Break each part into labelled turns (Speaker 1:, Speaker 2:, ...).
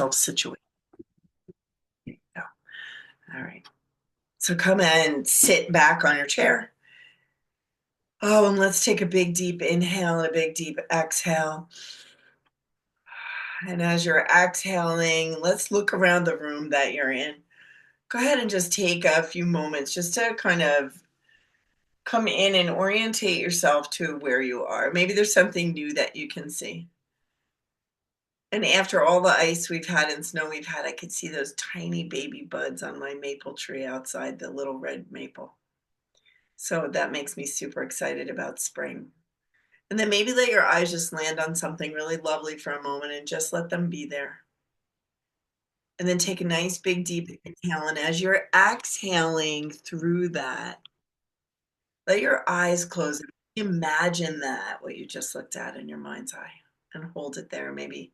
Speaker 1: yourself situated. There you go. All right. So come and sit back on your chair. Oh, and let's take a big deep inhale and a big deep exhale. And as you're exhaling, let's look around the room that you're in. Go ahead and just take a few moments just to kind of come in and orientate yourself to where you are. Maybe there's something new that you can see. And after all the ice we've had and snow we've had, I could see those tiny baby buds on my maple tree outside, the little red maple. So that makes me super excited about spring. And then maybe let your eyes just land on something really lovely for a moment and just let them be there. And then take a nice big deep inhale. And as you're exhaling through that, let your eyes close. Imagine that, what you just looked at in your mind's eye, and hold it there. Maybe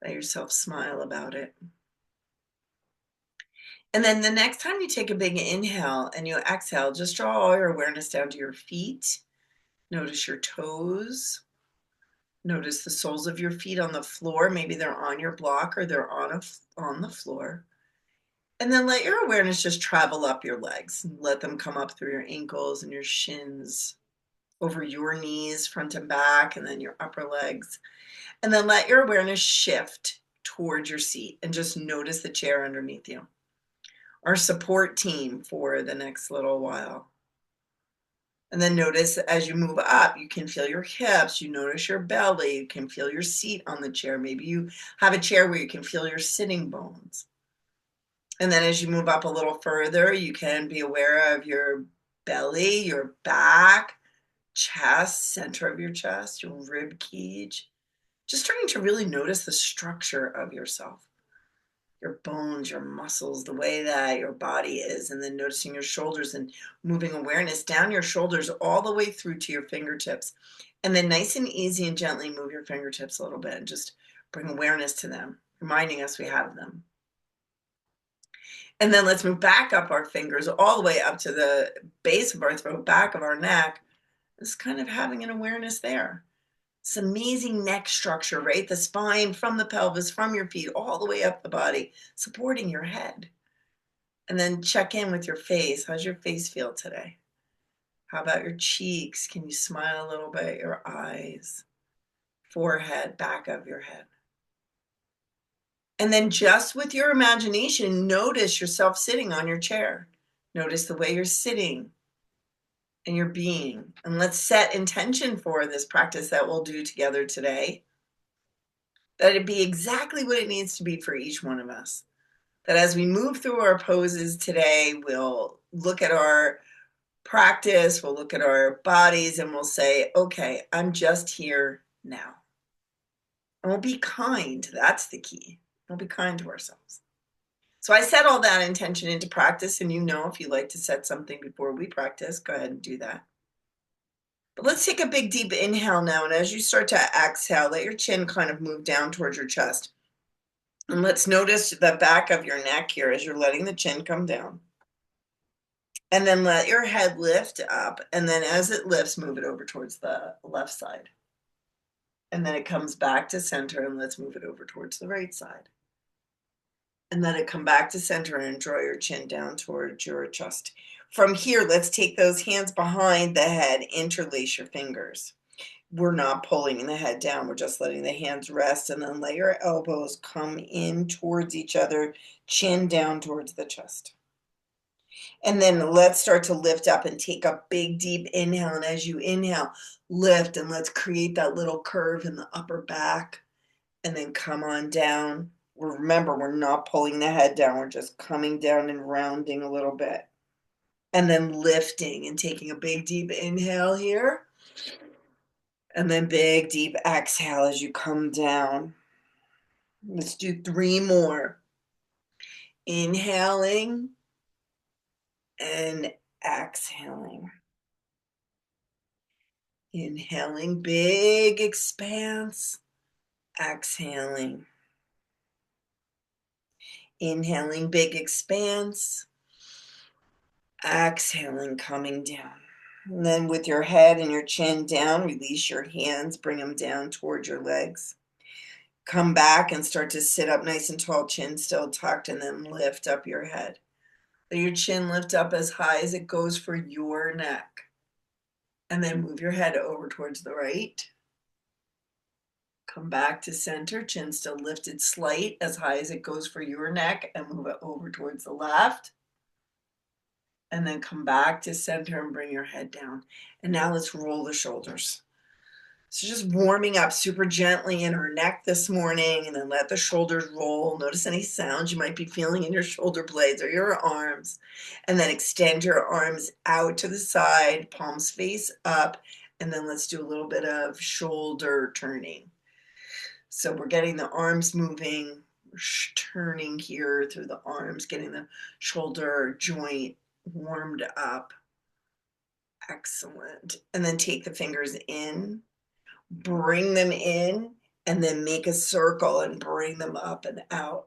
Speaker 1: let yourself smile about it. And then the next time you take a big inhale and you exhale, just draw all your awareness down to your feet. Notice your toes. Notice the soles of your feet on the floor. Maybe they're on your block or they're on the floor. And then let your awareness just travel up your legs. Let them come up through your ankles and your shins, over your knees, front and back, and then your upper legs. And then let your awareness shift towards your seat and just notice the chair underneath you. Our support team for the next little while. And then notice as you move up, you can feel your hips, you notice your belly, you can feel your seat on the chair. Maybe you have a chair where you can feel your sitting bones. And then as you move up a little further, you can be aware of your belly, your back, chest, center of your chest, your rib cage. Just starting to really notice the structure of yourself, your bones, your muscles, the way that your body is, and then noticing your shoulders and moving awareness down your shoulders all the way through to your fingertips. And then nice and easy and gently move your fingertips a little bit and just bring awareness to them, reminding us we have them. And then let's move back up our fingers all the way up to the base of our throat, back of our neck. Just kind of having an awareness there. This amazing neck structure, right? The spine from the pelvis, from your feet, all the way up the body, supporting your head. And then check in with your face. How's your face feel today? How about your cheeks? Can you smile a little bit? Your eyes, forehead, back of your head. And then just with your imagination, notice yourself sitting on your chair. Notice the way you're sitting and your being. And let's set intention for this practice that we'll do together today. That it be exactly what it needs to be for each one of us. That as we move through our poses today, we'll look at our practice, we'll look at our bodies, and we'll say, okay, I'm just here now. And we'll be kind. That's the key. We'll be kind to ourselves. So I set all that intention into practice, and you know, if you like to set something before we practice, go ahead and do that. But let's take a big deep inhale now. And as you start to exhale, let your chin kind of move down towards your chest. And let's notice the back of your neck here as you're letting the chin come down. And then let your head lift up. And then as it lifts, move it over towards the left side. And then it comes back to center, and let's move it over towards the right side. And let it come back to center and draw your chin down towards your chest. From here, let's take those hands behind the head, interlace your fingers. We're not pulling the head down. We're just letting the hands rest, and then let your elbows come in towards each other, chin down towards the chest. And then let's start to lift up and take a big deep inhale. And as you inhale, lift, and let's create that little curve in the upper back, and then come on down. Remember, we're not pulling the head down. We're just coming down and rounding a little bit. And then lifting and taking a big deep inhale here. And then big deep exhale as you come down. Let's do 3 more. Inhaling and exhaling. Inhaling, big expanse. Exhaling. Inhaling, big expanse. Exhaling, coming down. And then with your head and your chin down, release your hands, bring them down towards your legs. Come back and start to sit up nice and tall, chin still tucked, and then lift up your head. Let your chin lift up as high as it goes for your neck. And then move your head over towards the right. Come back to center, chin still lifted slight as high as it goes for your neck, and move it over towards the left. And then come back to center and bring your head down. And now let's roll the shoulders. So just warming up super gently in our neck this morning, and then let the shoulders roll. Notice any sounds you might be feeling in your shoulder blades or your arms. And then extend your arms out to the side, palms face up, and then let's do a little bit of shoulder turning. So we're getting the arms moving, turning here through the arms, getting the shoulder joint warmed up. Excellent. And then take the fingers in, bring them in, and then make a circle and bring them up and out.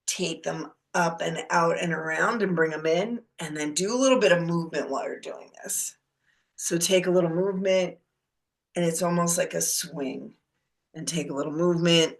Speaker 1: Take them up and out and around and bring them in, and then do a little bit of movement while you're doing this. So take a little movement, and it's almost like a swing. And take a little movement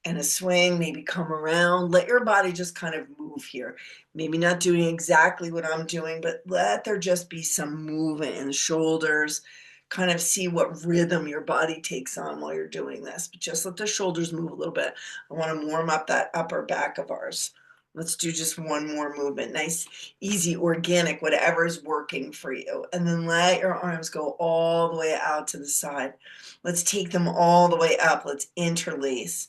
Speaker 1: and a swing, maybe come around. Let your body just kind of move here. Maybe not doing exactly what I'm doing, but let there just be some movement in the shoulders. Kind of see what rhythm your body takes on while you're doing this. But just let the shoulders move a little bit. I want to warm up that upper back of ours. Let's do just one more movement. Nice, easy, organic, whatever is working for you. And then let your arms go all the way out to the side. Let's take them all the way up. Let's interlace.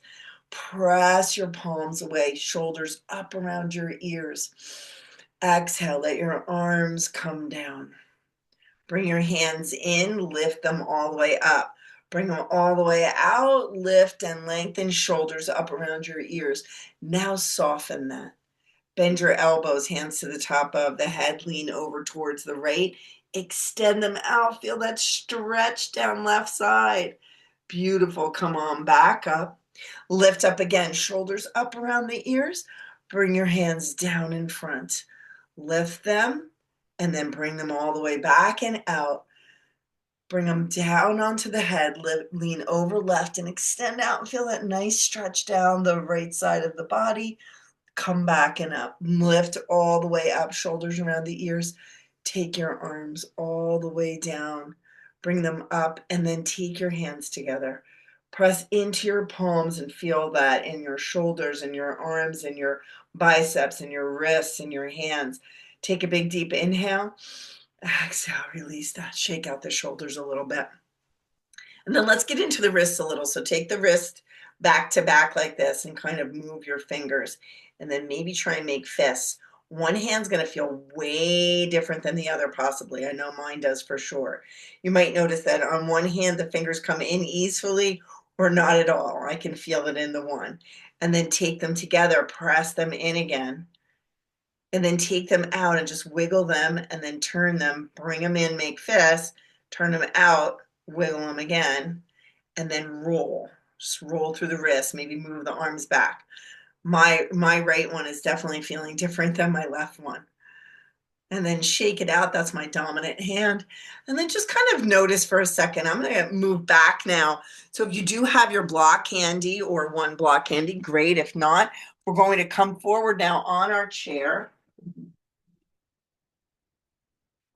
Speaker 1: Press your palms away, shoulders up around your ears. Exhale, let your arms come down. Bring your hands in, lift them all the way up. Bring them all the way out, lift and lengthen shoulders up around your ears. Now soften that. Bend your elbows, hands to the top of the head, lean over towards the right. Extend them out, feel that stretch down left side. Beautiful, come on, back up. Lift up again, shoulders up around the ears. Bring your hands down in front. Lift them, and then bring them all the way back and out. Bring them down onto the head, lean over left and extend out and feel that nice stretch down the right side of the body. Come back and up. Lift all the way up, shoulders around the ears. Take your arms all the way down. Bring them up and then take your hands together. Press into your palms and feel that in your shoulders and your arms and your biceps and your wrists and your hands. Take a big deep inhale. Exhale, release that. Shake out the shoulders a little bit. And then let's get into the wrists a little. So take the wrist back to back like this and kind of move your fingers. And then maybe try and make fists. One hand's going to feel way different than the other, possibly. I know mine does for sure. You might notice that on one hand, the fingers come in easily or not at all. I can feel it in the one. And then take them together, press them in again. And then take them out and just wiggle them and then turn them, bring them in, make fists, turn them out, wiggle them again, and then roll. Just roll through the wrist, maybe move the arms back. My right one is definitely feeling different than my left one. And then shake it out. That's my dominant hand. And then just kind of notice for a second. I'm going to move back now. So if you do have your block handy or one block handy, great. If not, we're going to come forward now on our chair.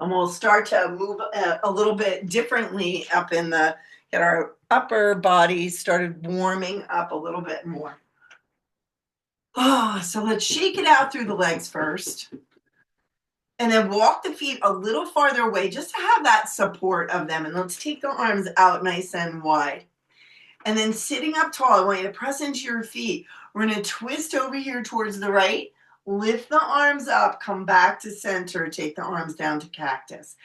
Speaker 1: And we'll start to move a little bit differently up in the, get our upper body started warming up a little bit more. Oh, so let's shake it out through the legs first. And then walk the feet a little farther away just to have that support of them. And let's take the arms out nice and wide. And then sitting up tall, I want you to press into your feet. We're going to twist over here towards the right. Lift the arms up, come back to center, take the arms down to cactus.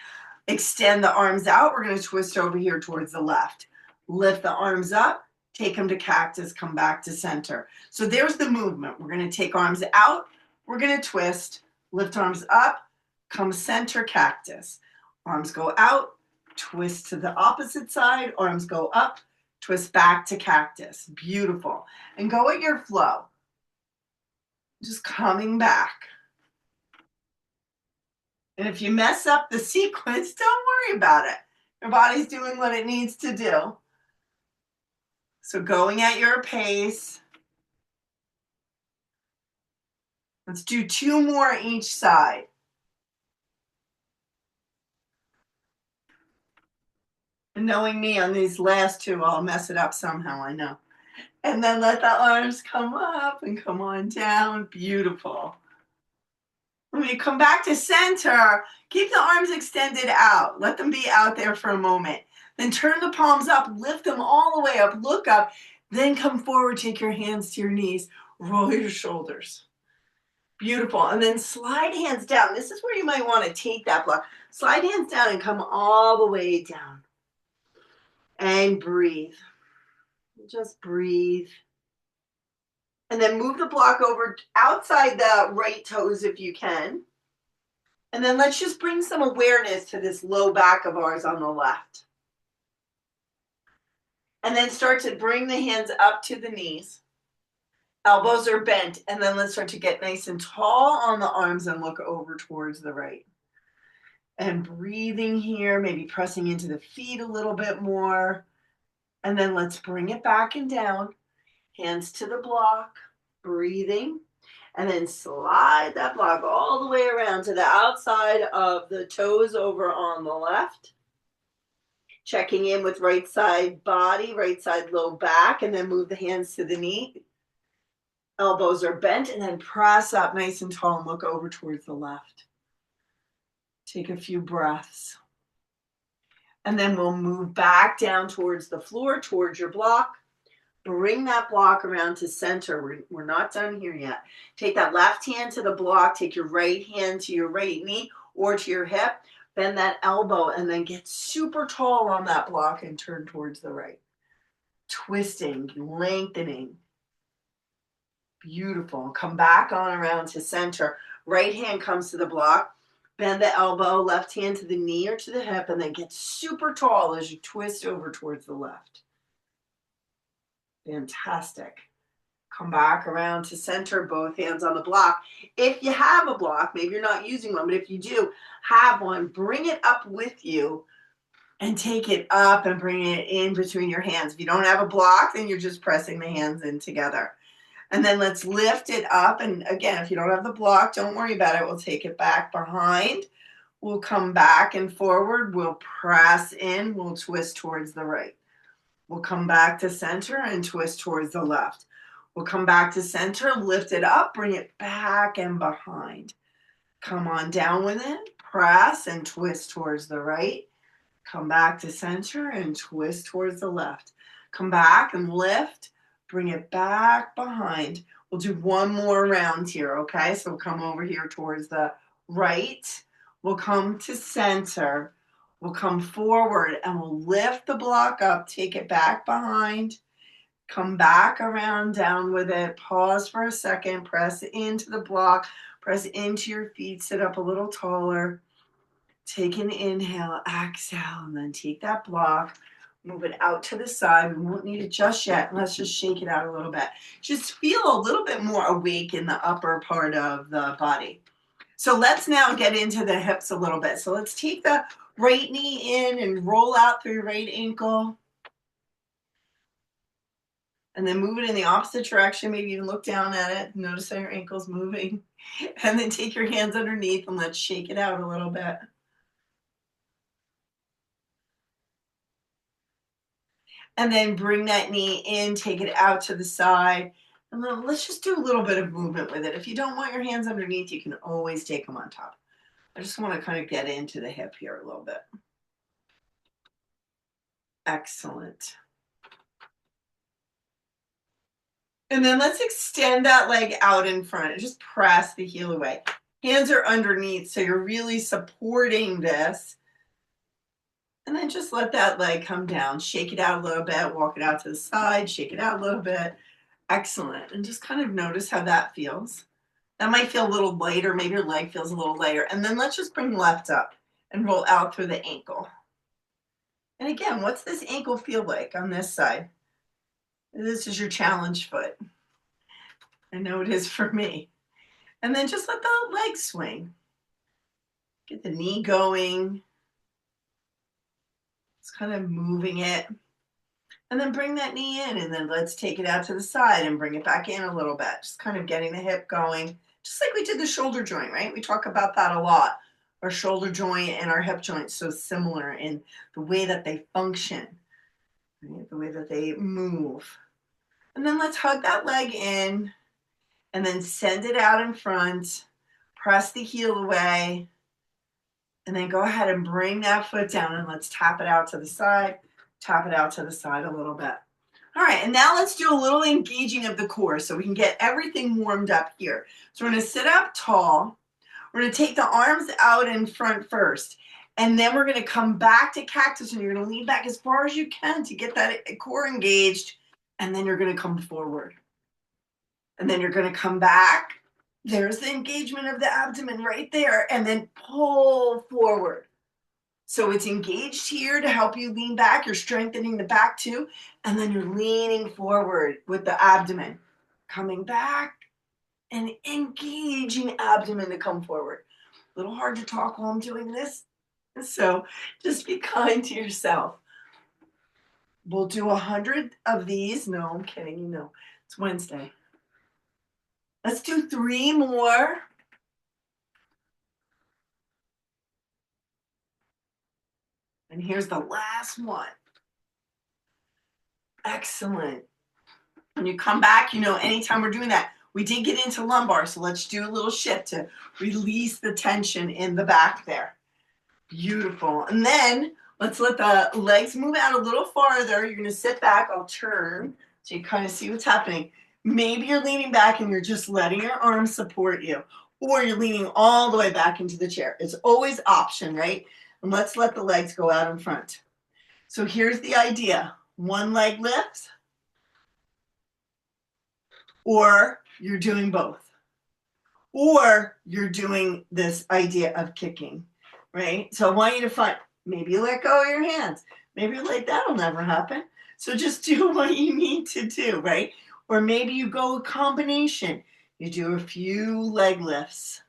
Speaker 1: Extend the arms out. We're going to twist over here towards the left. Lift the arms up, take them to cactus, come back to center. So there's the movement. We're going to take arms out. We're going to twist, lift arms up, come center cactus. Arms go out, twist to the opposite side, arms go up, twist back to cactus. Beautiful. And go at your flow. Just coming back. And if you mess up the sequence, don't worry about it. Your body's doing what it needs to do. So going at your pace. Let's do 2 more each side. And knowing me on these last 2, I'll mess it up somehow, I know. And then let the arms come up and come on down. Beautiful. When you come back to center, keep the arms extended out. Let them be out there for a moment. Then turn the palms up, lift them all the way up, look up, then come forward, take your hands to your knees, roll your shoulders. Beautiful. And then slide hands down. This is where you might want to take that block. Slide hands down and come all the way down. And breathe. Just breathe. And then move the block over outside the right toes if you can. And then let's just bring some awareness to this low back of ours on the left. And then start to bring the hands up to the knees. Elbows are bent. And then let's start to get nice and tall on the arms and look over towards the right. And breathing here, maybe pressing into the feet a little bit more. And then let's bring it back and down. Hands to the block, breathing. And then slide that block all the way around to the outside of the toes over on the left. Checking in with right side body, right side low back, and then move the hands to the knee. Elbows are bent, and then press up nice and tall and look over towards the left. Take a few breaths. And then we'll move back down towards the floor, towards your block. Bring that block around to center. We're not done here yet. Take that left hand to the block. Take your right hand to your right knee or to your hip. Bend that elbow and then get super tall on that block and turn towards the right. Twisting, lengthening. Beautiful. Come back on around to center. Right hand comes to the block. Bend the elbow, left hand to the knee or to the hip, and then get super tall as you twist over towards the left. Fantastic. Come back around to center, both hands on the block. If you have a block, maybe you're not using one, but if you do have one, bring it up with you and take it up and bring it in between your hands. If you don't have a block, then you're just pressing the hands in together. And then let's lift it up. And again, if you don't have the block, don't worry about it. We'll take it back behind. We'll come back and forward. We'll press in. We'll twist towards the right. We'll come back to center and twist towards the left. We'll come back to center, lift it up, bring it back and behind. Come on down with it, press and twist towards the right. Come back to center and twist towards the left. Come back and lift, bring it back behind. We'll do one more round here, okay? So we'll come over here towards the right. We'll come to center. We'll come forward and we'll lift the block up, take it back behind, come back around down with it, pause for a second, press into the block, press into your feet, sit up a little taller, take an inhale, exhale, and then take that block, move it out to the side. We won't need it just yet. Let's just shake it out a little bit. Just feel a little bit more awake in the upper part of the body. So let's now get into the hips a little bit. So let's take the right knee in and roll out through your right ankle. And then move it in the opposite direction. Maybe even look down at it. Notice how your ankle's moving. And then take your hands underneath and let's shake it out a little bit. And then bring that knee in, take it out to the side. And then let's just do a little bit of movement with it. If you don't want your hands underneath, you can always take them on top. I just want to kind of get into the hip here a little bit. Excellent. And then let's extend that leg out in front and just press the heel away. Hands are underneath, so you're really supporting this. And then just let that leg come down. Shake it out a little bit, walk it out to the side, shake it out a little bit. Excellent. And just kind of notice how that feels. That might feel a little lighter. Maybe your leg feels a little lighter. And then let's just bring left up and roll out through the ankle. And again, what's this ankle feel like on this side? This is your challenge foot. I know it is for me. And then just let the leg swing. Get the knee going. It's kind of moving it. And then bring that knee in, and then let's take it out to the side and bring it back in a little bit. Just kind of getting the hip going, just like we did the shoulder joint, right? We talk about that a lot. Our shoulder joint and our hip joint so similar in the way that they function, right? The way that they move. And then let's hug that leg in and then send it out in front. Press the heel away. And then go ahead and bring that foot down and let's tap it out to the side. Tap it out to the side a little bit. All right, and now let's do a little engaging of the core so we can get everything warmed up here. So we're gonna sit up tall. We're gonna take the arms out in front first. And then we're gonna come back to cactus and you're gonna lean back as far as you can to get that core engaged. And then you're gonna come forward. And then you're gonna come back. There's the engagement of the abdomen right there. And then pull forward. So it's engaged here to help you lean back. You're strengthening the back too. And then you're leaning forward with the abdomen. Coming back and engaging abdomen to come forward. A little hard to talk while I'm doing this. So just be kind to yourself. We'll do 100 of these. No, I'm kidding. You know, it's Wednesday. Let's do 3 more. And here's the last one. Excellent. When you come back, you know, anytime we're doing that, we did get into lumbar, so let's do a little shift to release the tension in the back there. Beautiful. And then let's let the legs move out a little farther. You're going to sit back. I'll turn so you kind of see what's happening. Maybe you're leaning back and you're just letting your arms support you, or you're leaning all the way back into the chair. It's always option, right? And let's let the legs go out in front. So here's the idea. One leg lifts, or you're doing both. Or you're doing this idea of kicking, right? So I want you to find, maybe you let go of your hands. Maybe you're like, that'll never happen. So just do what you need to do, right? Or maybe you go a combination. You do a few leg lifts,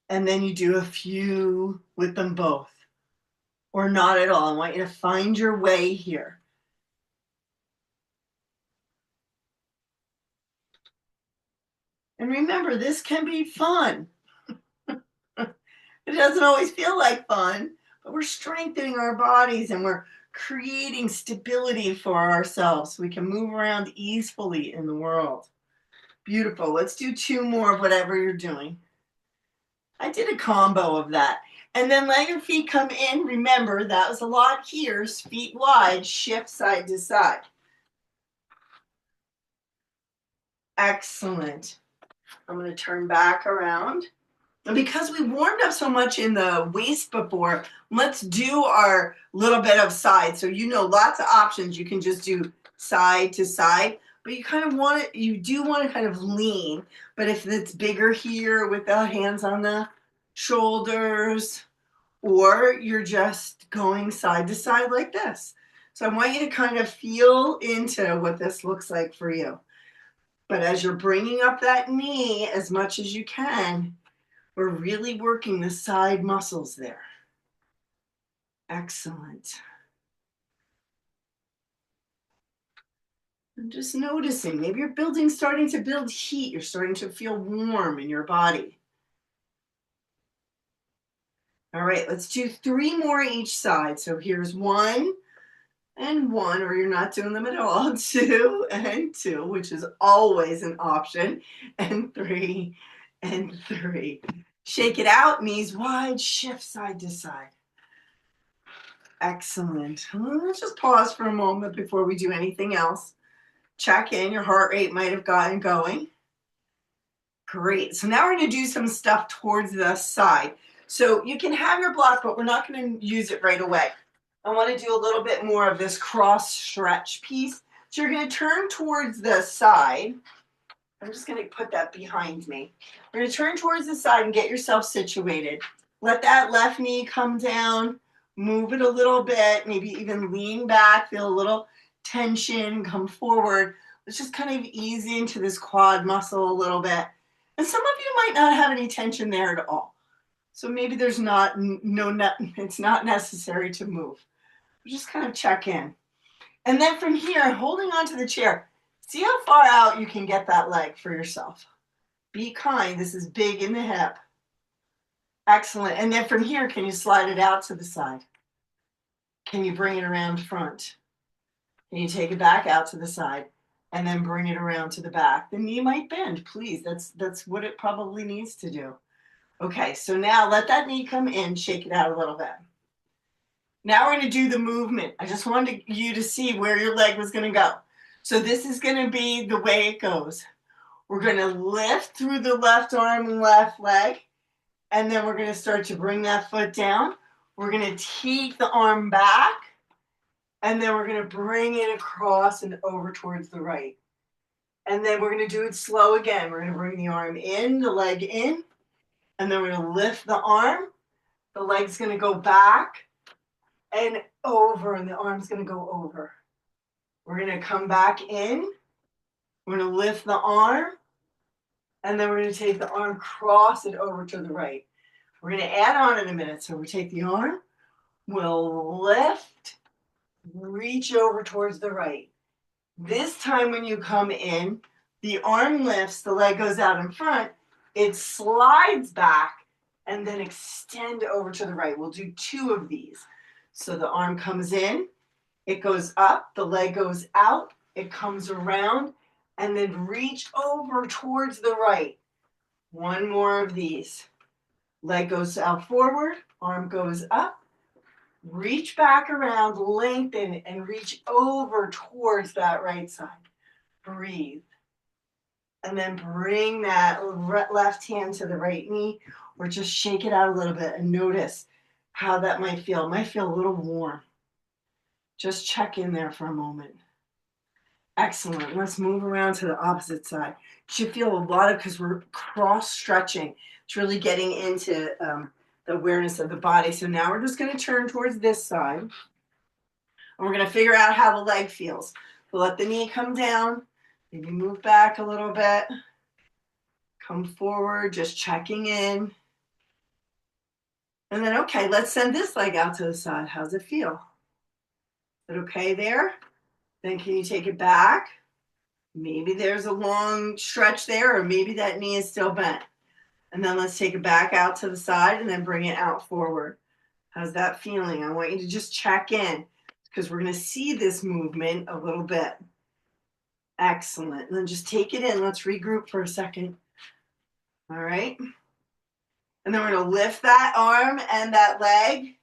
Speaker 1: and then you do a few with them both. Or not at all. I want you to find your way here. And remember, this can be fun. It doesn't always feel like fun, but we're strengthening our bodies and we're creating stability for ourselves so we can move around easily in the world. Beautiful. Let's do 2 more of whatever you're doing. I did a combo of that. And then let your feet come in. Remember, that was a lot here. Feet wide, shift side to side. Excellent. I'm going to turn back around. And because we warmed up so much in the waist before, let's do our little bit of side. So you know, lots of options. You can just do side to side, but you kind of want it, you do want to kind of lean. But if it's bigger here with the hands on the shoulders, or you're just going side to side like this. So I want you to kind of feel into what this looks like for you. But as you're bringing up that knee as much as you can, we're really working the side muscles there. Excellent. I'm just noticing, maybe you're starting to build heat. You're starting to feel warm in your body. All right, let's do 3 more each side. So here's 1 and 1, or you're not doing them at all. 2 and 2, which is always an option. And 3 and 3. Shake it out, knees wide, shift side to side. Excellent. Let's just pause for a moment before we do anything else. Check in, your heart rate might have gotten going. Great. So now we're going to do some stuff towards the side. So you can have your block, but we're not going to use it right away. I want to do a little bit more of this cross stretch piece. So you're going to turn towards the side. I'm just going to put that behind me. We're going to turn towards the side and get yourself situated. Let that left knee come down. Move it a little bit. Maybe even lean back. Feel a little tension. Come forward. Let's just kind of ease into this quad muscle a little bit. And some of you might not have any tension there at all. So maybe there's it's not necessary to move. Just kind of check in. And then from here, holding onto the chair, see how far out you can get that leg for yourself. Be kind. This is big in the hip. Excellent. And then from here, can you slide it out to the side? Can you bring it around front? Can you take it back out to the side and then bring it around to the back? The knee might bend, please. That's what it probably needs to do. Okay, so now let that knee come in, shake it out a little bit. Now we're going to do the movement. I just wanted you to see where your leg was going to go. So this is going to be the way it goes. We're going to lift through the left arm and left leg, and then we're going to start to bring that foot down. We're going to take the arm back, and then we're going to bring it across and over towards the right. And then we're going to do it slow again. We're going to bring the arm in, the leg in, and then we're going to lift the arm. The leg's going to go back and over, and the arm's going to go over. We're going to come back in. We're going to lift the arm, and then we're going to take the arm, cross it over to the right. We're going to add on in a minute. So we take the arm, we'll lift, reach over towards the right. This time when you come in, the arm lifts, the leg goes out in front, it slides back, and then extend over to the right. We'll do 2 of these. So the arm comes in, it goes up, the leg goes out, it comes around, and then reach over towards the right. 1 more of these. Leg goes out forward, arm goes up, reach back around, lengthen, and reach over towards that right side. Breathe. And then bring that left hand to the right knee, or just shake it out a little bit and notice how that might feel. It might feel a little warm. Just check in there for a moment. Excellent. Let's move around to the opposite side. You should feel a lot of, because we're cross stretching. It's really getting into the awareness of the body. So now we're just going to turn towards this side. And we're going to figure out how the leg feels. So let the knee come down. Maybe move back a little bit. Come forward, just checking in. And then, okay, let's send this leg out to the side. How's it feel? Is it okay there? Then can you take it back? Maybe there's a long stretch there, or maybe that knee is still bent. And then let's take it back out to the side and then bring it out forward. How's that feeling? I want you to just check in, because we're going to see this movement a little bit. Excellent. And then just take it in. Let's regroup for a second. All right. And then we're going to lift that arm and that leg.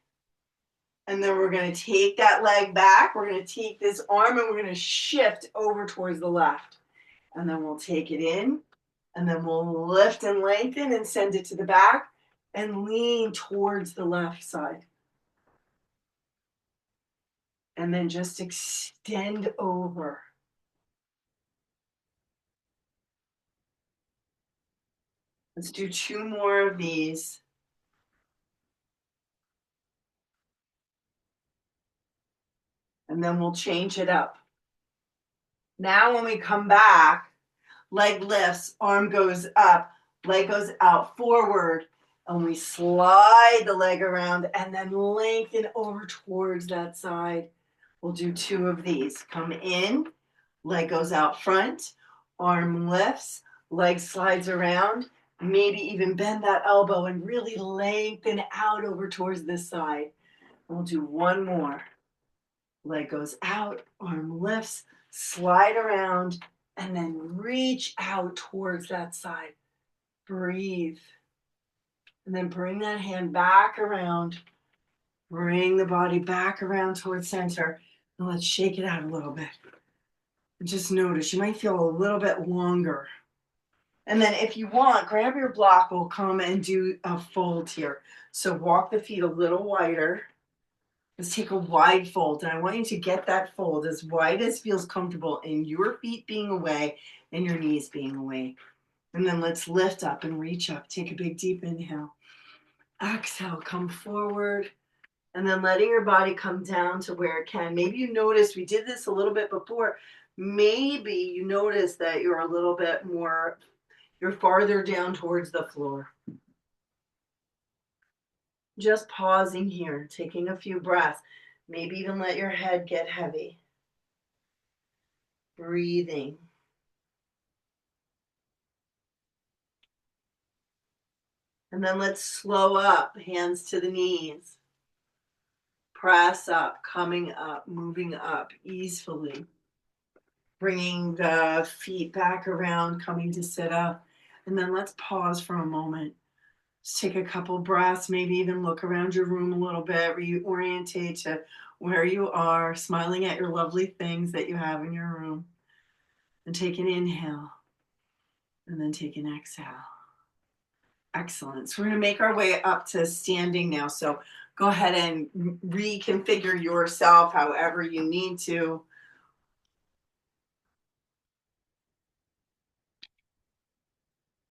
Speaker 1: And then we're going to take that leg back. We're going to take this arm and we're going to shift over towards the left. And then we'll take it in. And then we'll lift and lengthen and send it to the back and lean towards the left side. And then just extend over. Let's do 2 more of these. And then we'll change it up. Now when we come back, leg lifts, arm goes up, leg goes out forward, and we slide the leg around and then lengthen over towards that side. We'll do 2 of these. Come in, leg goes out front, arm lifts, leg slides around, maybe even bend that elbow and really lengthen out over towards this side. We'll do 1 more. Leg goes out, arm lifts, slide around, and then reach out towards that side. Breathe. And then bring that hand back around. Bring the body back around towards center. And let's shake it out a little bit. And just notice, you might feel a little bit longer. And then if you want, grab your block. We'll come and do a fold here. So walk the feet a little wider. Let's take a wide fold, and I want you to get that fold as wide as feels comfortable in your feet being away and your knees being away. And then let's lift up and reach up. Take a big deep inhale. Exhale, come forward, and then letting your body come down to where it can. Maybe you noticed, we did this a little bit before, maybe you notice that you're a little bit more, you're farther down towards the floor. Just pausing here, taking a few breaths. Maybe even let your head get heavy. breathing. And then let's slow up, hands to the knees. Press up, coming up, moving up easily. Bringing the feet back around, coming to sit up. And then let's pause for a moment. Just take a couple breaths, maybe even look around your room a little bit, reorientate to where you are, smiling at your lovely things that you have in your room. And take an inhale. And then take an exhale. Excellent. So we're going to make our way up to standing now. So go ahead and reconfigure yourself however you need to.